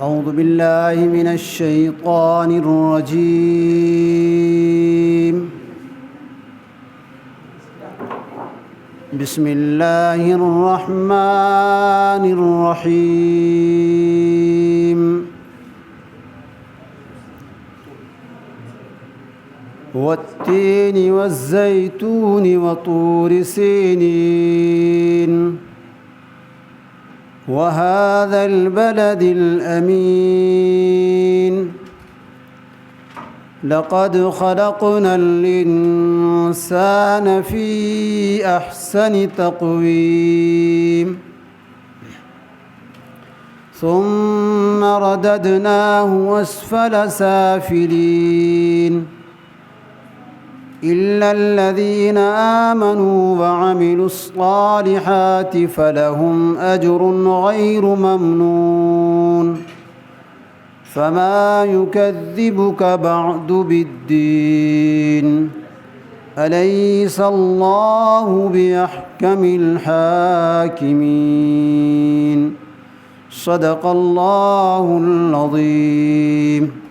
أعوذ بالله من الشيطان الرجيم. بسم الله الرحمن الرحيم. والتين والزيتون وطور سينين وهذا البلد الأمين. لقد خلقنا الإنسان في أحسن تقويم ثم رددناه أسفل سافلين إلا الذين آمنوا وعملوا الصالحات فلهم أجر غير ممنون. فما يكذبك بعد بالدين؟ أليس الله بأحكم الحاكمين؟ صدق الله العظيم.